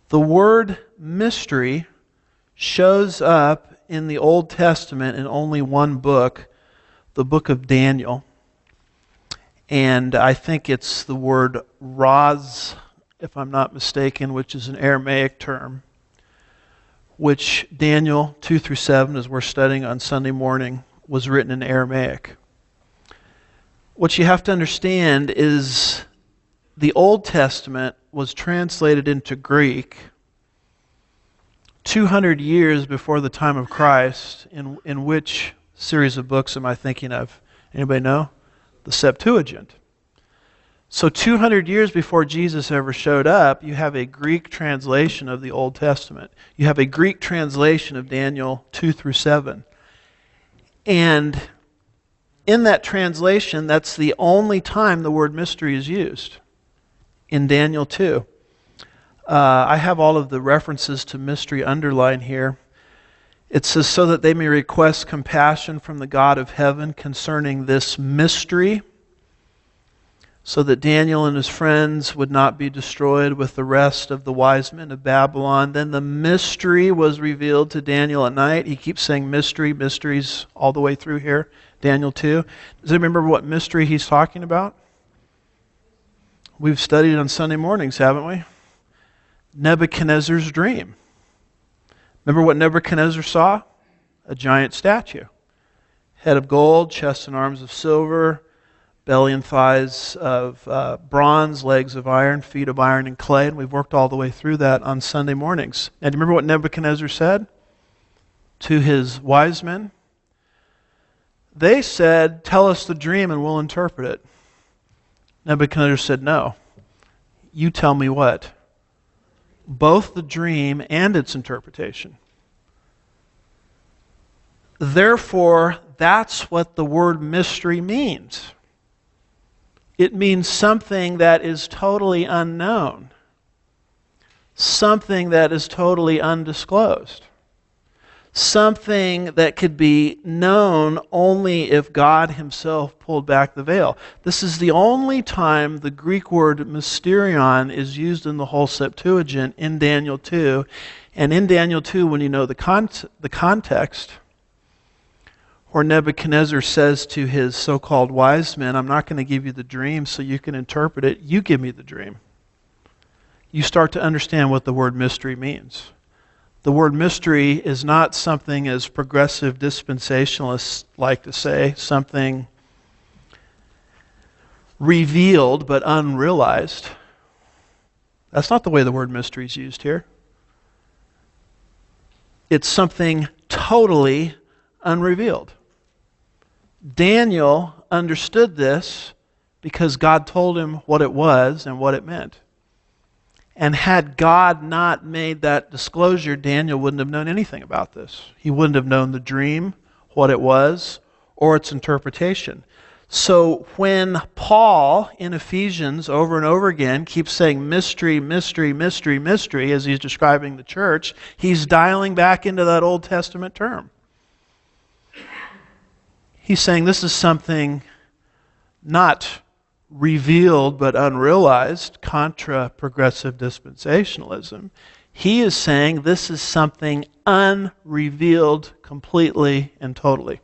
The word mystery shows up in the Old Testament in only one book, the book of Daniel. And I think it's the word Raz, if I'm not mistaken, which is an Aramaic term, which Daniel 2 through 7, as we're studying on Sunday morning, was written in Aramaic. What you have to understand is the Old Testament was translated into Greek 200 years before the time of Christ. In which series of books am I thinking of? Anybody know? The Septuagint. So 200 years before Jesus ever showed up, you have a Greek translation of the Old Testament. You have a Greek translation of Daniel 2 through 7. And in that translation, that's the only time the word mystery is used, in Daniel 2. I have all of the references to mystery underlined here. It says, so that they may request compassion from the God of heaven concerning this mystery, so that Daniel and his friends would not be destroyed with the rest of the wise men of Babylon. Then the mystery was revealed to Daniel at night. He keeps saying mysteries all the way through here, Daniel 2. Does anybody remember what mystery he's talking about? We've studied it on Sunday mornings, haven't we? Nebuchadnezzar's dream. Remember what Nebuchadnezzar saw? A giant statue. Head of gold, chest and arms of silver, belly and thighs of bronze, legs of iron, feet of iron and clay. And we've worked all the way through that on Sunday mornings. Now, do you remember what Nebuchadnezzar said to his wise men? They said, tell us the dream and we'll interpret it. Nebuchadnezzar said, no. You tell me what? Both the dream and its interpretation. Therefore, that's what the word mystery means. It means something that is totally unknown, something that is totally undisclosed, something that could be known only if God himself pulled back the veil. This is the only time the Greek word mysterion is used in the whole Septuagint in Daniel 2. And in Daniel 2, when you know the context, where Nebuchadnezzar says to his so-called wise men, I'm not going to give you the dream so you can interpret it. You give me the dream. You start to understand what the word mystery means. The word mystery is not something as progressive dispensationalists like to say, something revealed but unrealized. That's not the way the word mystery is used here. It's something totally unrevealed. Daniel understood this because God told him what it was and what it meant. And had God not made that disclosure, Daniel wouldn't have known anything about this. He wouldn't have known the dream, what it was, or its interpretation. So when Paul in Ephesians over and over again keeps saying mystery, mystery, mystery, mystery as he's describing the church, he's dialing back into that Old Testament term. He's saying this is something not revealed but unrealized, contra progressive dispensationalism. He is saying this is something unrevealed completely and totally.